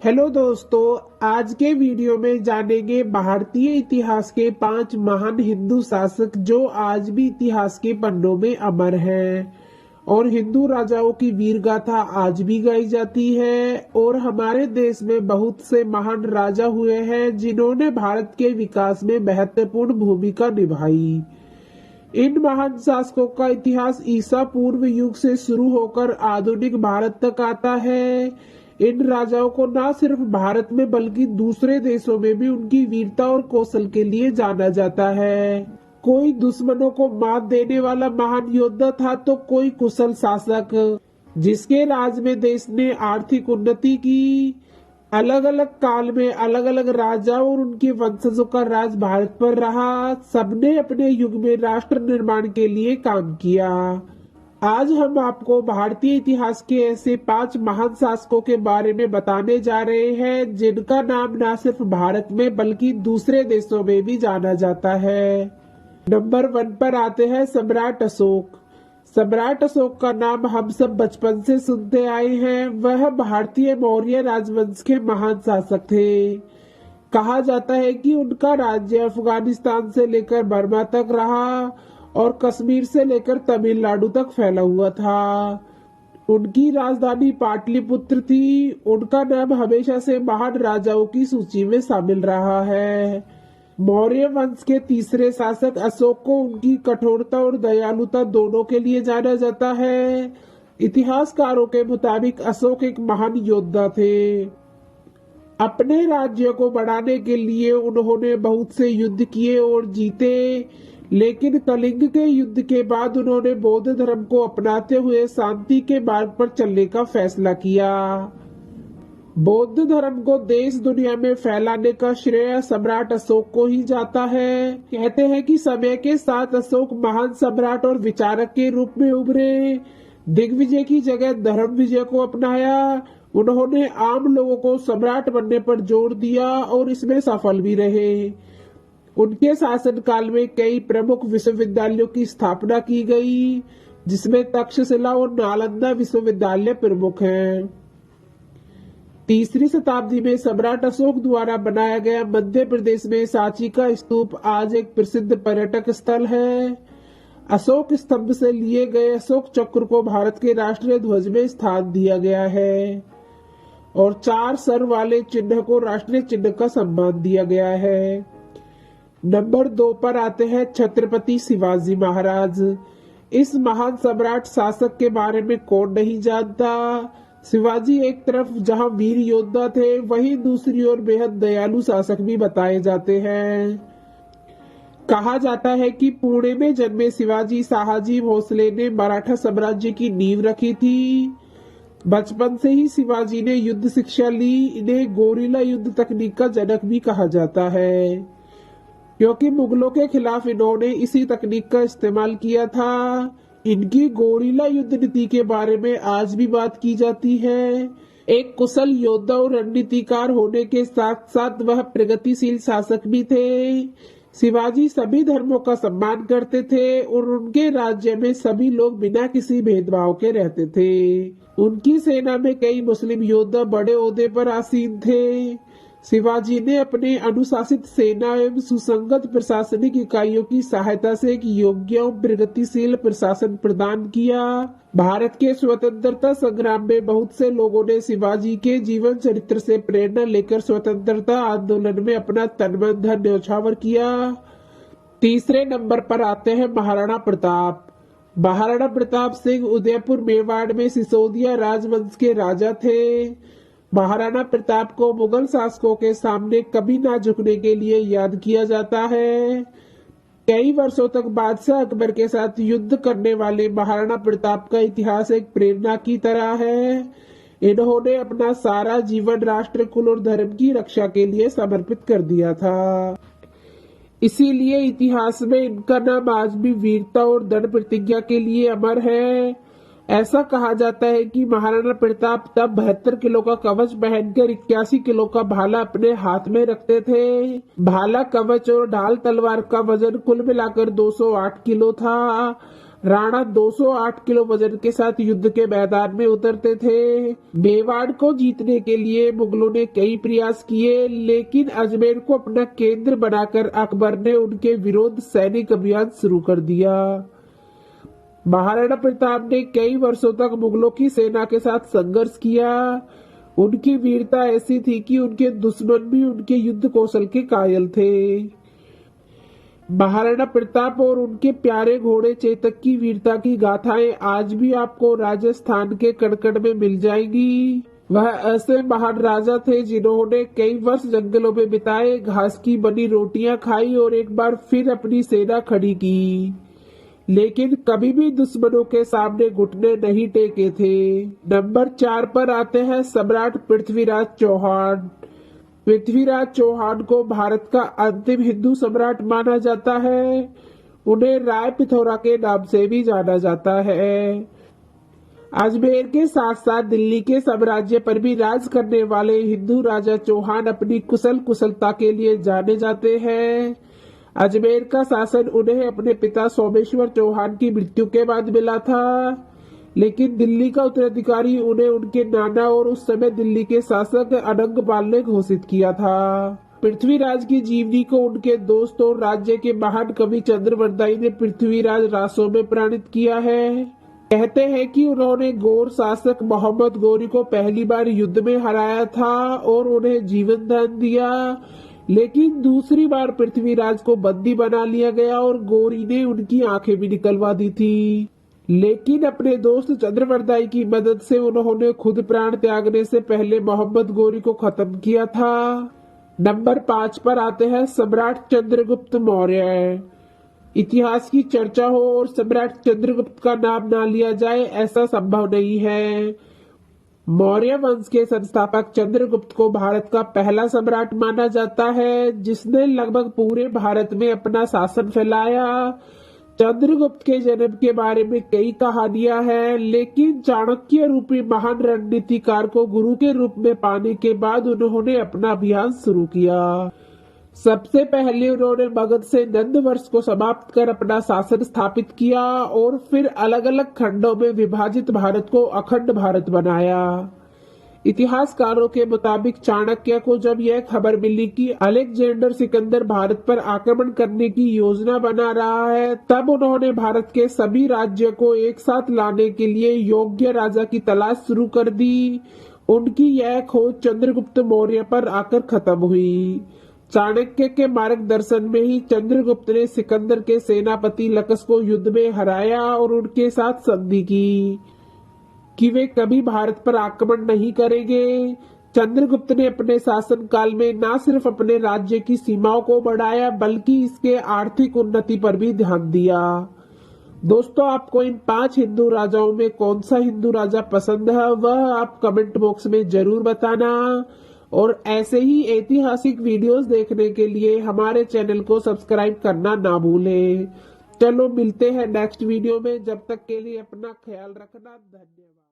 Hello दोस्तों, आज के वीडियो में जानेंगे भारतीय इतिहास के 5 महान हिंदू शासक जो आज भी इतिहास के पन्नों में अमर हैं और हिंदू राजाओं की वीर गाथा आज भी गाई जाती है। और हमारे देश में बहुत से महान राजा हुए हैं जिन्होंने भारत के विकास में महत्वपूर्ण भूमिका निभाई। इन महान शासकों का इतिहास ईसा पूर्व युग से शुरू होकर आधुनिक भारत तक आता है। इन राजाओं को न सिर्फ भारत में बल्कि दूसरे देशों में भी उनकी वीरता और कौशल के लिए जाना जाता है। कोई दुश्मनों को मात देने वाला महान योद्धा था तो कोई कुशल शासक, जिसके राज में देश ने आर्थिक उन्नति की। अलग अलग काल में अलग अलग राजाओं और उनके वंशजों का राज भारत पर रहा। सबने अपने युग में राष्ट्र निर्माण के लिए काम किया। आज हम आपको भारतीय इतिहास के ऐसे 5 महान शासकों के बारे में बताने जा रहे हैं जिनका नाम न सिर्फ भारत में बल्कि दूसरे देशों में भी जाना जाता है। नंबर 1 पर आते हैं सम्राट अशोक। सम्राट अशोक का नाम हम सब बचपन से सुनते आए हैं। वह भारतीय मौर्य राजवंश के महान शासक थे। कहा जाता है कि उनका राज्य अफगानिस्तान से लेकर बर्मा तक रहा और कश्मीर से लेकर तमिलनाडु तक फैला हुआ था। उनकी राजधानी पाटलिपुत्र थी। उनका नाम हमेशा से महान राजाओं की सूची में शामिल रहा है। मौर्य वंश के तीसरे शासक अशोक को उनकी कठोरता और दयालुता दोनों के लिए जाना जाता है। इतिहासकारों के मुताबिक अशोक एक महान योद्धा थे। अपने राज्य को बढ़ाने के लिए उन्होंने बहुत से युद्ध किए और जीते, लेकिन कलिंग के युद्ध के बाद उन्होंने बौद्ध धर्म को अपनाते हुए शांति के मार्ग पर चलने का फैसला किया। बौद्ध धर्म को देश दुनिया में फैलाने का श्रेय सम्राट अशोक को ही जाता है। कहते हैं कि समय के साथ अशोक महान सम्राट और विचारक के रूप में उभरे। दिग्विजय की जगह धर्म विजय को अपनाया। उन्होंने आम लोगों को सम्राट बनने पर जोर दिया और इसमें सफल भी रहे। उनके शासनकाल में कई प्रमुख विश्वविद्यालयों की स्थापना की गई, जिसमें तक्षशिला और नालंदा विश्वविद्यालय प्रमुख हैं। 3री शताब्दी में सम्राट अशोक द्वारा बनाया गया मध्य प्रदेश में सांची का स्तूप आज एक प्रसिद्ध पर्यटक स्थल है। अशोक स्तंभ से लिए गए अशोक चक्र को भारत के राष्ट्रीय ध्वज में स्थान दिया गया है और 4 सर वाले चिन्ह को राष्ट्रीय चिन्ह का सम्मान दिया गया है। नंबर 2 पर आते हैं छत्रपति शिवाजी महाराज। इस महान सम्राट शासक के बारे में कौन नहीं जानता। शिवाजी एक तरफ जहां वीर योद्धा थे, वहीं दूसरी ओर बेहद दयालु शासक भी बताए जाते हैं। कहा जाता है कि पुणे में जन्मे शिवाजी शाहजी भोसले ने मराठा साम्राज्य की नींव रखी थी। बचपन से ही शिवाजी ने युद्ध शिक्षा ली। इन्हें गोरिल्ला युद्ध तकनीक का जनक भी कहा जाता है, क्योंकि मुगलों के खिलाफ इन्होंने इसी तकनीक का इस्तेमाल किया था। इनकी गोरिल्ला युद्ध नीति के बारे में आज भी बात की जाती है। एक कुशल योद्धा और रणनीतिकार होने के साथ साथ वह प्रगतिशील शासक भी थे। शिवाजी सभी धर्मों का सम्मान करते थे और उनके राज्य में सभी लोग बिना किसी भेदभाव के रहते थे। उनकी सेना में कई मुस्लिम योद्धा बड़े ओहदे पर आसीन थे। शिवाजी ने अपने अनुशासित सेना एवं सुसंगत प्रशासनिक इकाइयों की सहायता से एक योग्य और प्रगतिशील प्रशासन प्रदान किया। भारत के स्वतंत्रता संग्राम में बहुत से लोगों ने शिवाजी के जीवन चरित्र से प्रेरणा लेकर स्वतंत्रता आंदोलन में अपना तन मन धन न्यौछावर किया। 3रे नंबर पर आते हैं महाराणा प्रताप। महाराणा प्रताप सिंह उदयपुर मेवाड़ में सिसोदिया राजवंश के राजा थे। महाराणा प्रताप को मुगल शासकों के सामने कभी ना झुकने के लिए याद किया जाता है। कई वर्षों तक बादशाह अकबर के साथ युद्ध करने वाले महाराणा प्रताप का इतिहास एक प्रेरणा की तरह है। इन्होंने अपना सारा जीवन राष्ट्र, कुल और धर्म की रक्षा के लिए समर्पित कर दिया था। इसीलिए इतिहास में इनका नाम आज भी वीरता और दृढ़ प्रतिज्ञा के लिए अमर है। ऐसा कहा जाता है कि महाराणा प्रताप तब 72 किलो का कवच पहनकर 81 किलो का भाला अपने हाथ में रखते थे। भाला, कवच और ढाल तलवार का वजन कुल मिलाकर 208 किलो था। राणा 208 किलो वजन के साथ युद्ध के मैदान में उतरते थे। मेवाड़ को जीतने के लिए मुगलों ने कई प्रयास किए, लेकिन अजमेर को अपना केंद्र बनाकर अकबर ने उनके विरुद्ध सैनिक अभियान शुरू कर दिया। महाराणा प्रताप ने कई वर्षों तक मुगलों की सेना के साथ संघर्ष किया। उनकी वीरता ऐसी थी कि उनके दुश्मन भी उनके युद्ध कौशल के कायल थे। महाराणा प्रताप और उनके प्यारे घोड़े चेतक की वीरता की गाथाएं आज भी आपको राजस्थान के कड़कड़ में मिल जाएंगी। वह ऐसे महान राजा थे जिन्होंने कई वर्ष जंगलों में बिताए, घास की बनी रोटियां खाई और एक बार फिर अपनी सेना खड़ी की, लेकिन कभी भी दुश्मनों के सामने घुटने नहीं टेके थे। नंबर 4 पर आते हैं सम्राट पृथ्वीराज चौहान। पृथ्वीराज चौहान को भारत का अंतिम हिंदू सम्राट माना जाता है। उन्हें राय पिथौरा के नाम से भी जाना जाता है। अजमेर के साथ साथ दिल्ली के साम्राज्य पर भी राज करने वाले हिंदू राजा चौहान अपनी कुशलता के लिए जाने जाते हैं। अजमेर का शासन उन्हें अपने पिता सोमेश्वर चौहान की मृत्यु के बाद मिला था, लेकिन दिल्ली का उत्तराधिकारी उन्हें उनके नाना और उस समय दिल्ली के शासक अनंगपाल ने घोषित किया था। पृथ्वीराज की जीवनी को उनके दोस्त और राज्य के महान कवि चंद्रवरदाई ने पृथ्वीराज रासों में प्रणीत किया है। कहते हैं कि उन्होंने गौर शासक मोहम्मद गौरी को पहली बार युद्ध में हराया था और उन्हें जीवन दान दिया, लेकिन दूसरी बार पृथ्वीराज को बंदी बना लिया गया और गौरी ने उनकी आंखें भी निकलवा दी थी। लेकिन अपने दोस्त चंद्रवरदाई की मदद से उन्होंने खुद प्राण त्यागने से पहले मोहम्मद गौरी को खत्म किया था। नंबर 5 पर आते हैं सम्राट चंद्रगुप्त मौर्य। इतिहास की चर्चा हो और सम्राट चंद्रगुप्त का नाम ना लिया जाए, ऐसा संभव नहीं है। मौर्य वंश के संस्थापक चंद्रगुप्त को भारत का पहला सम्राट माना जाता है, जिसने लगभग पूरे भारत में अपना शासन फैलाया। चंद्रगुप्त के जन्म के बारे में कई कहानियां हैं, लेकिन चाणक्य रूपी महान रणनीतिकार को गुरु के रूप में पाने के बाद उन्होंने अपना अभियान शुरू किया। सबसे पहले उन्होंने मगध से नंदवंश को समाप्त कर अपना शासन स्थापित किया और फिर अलग अलग खंडों में विभाजित भारत को अखंड भारत बनाया। इतिहासकारों के मुताबिक चाणक्य को जब यह खबर मिली कि अलेक्जेंडर सिकंदर भारत पर आक्रमण करने की योजना बना रहा है, तब उन्होंने भारत के सभी राज्यों को एक साथ लाने के लिए योग्य राजा की तलाश शुरू कर दी। उनकी यह खोज चंद्रगुप्त मौर्य पर आकर खत्म हुई। चाणक्य के मार्गदर्शन में ही चंद्रगुप्त ने सिकंदर के सेनापति लकस को युद्ध में हराया और उनके साथ संधि की कि वे कभी भारत पर आक्रमण नहीं करेंगे। चंद्रगुप्त ने अपने शासन काल में न सिर्फ अपने राज्य की सीमाओं को बढ़ाया, बल्कि इसके आर्थिक उन्नति पर भी ध्यान दिया। दोस्तों, आपको इन 5 हिंदू राजाओं में कौन सा हिंदू राजा पसंद है, वह आप कमेंट बॉक्स में जरूर बताना। और ऐसे ही ऐतिहासिक वीडियोस देखने के लिए हमारे चैनल को सब्सक्राइब करना ना भूलें। चलो मिलते हैं नेक्स्ट वीडियो में, जब तक के लिए अपना ख्याल रखना। धन्यवाद।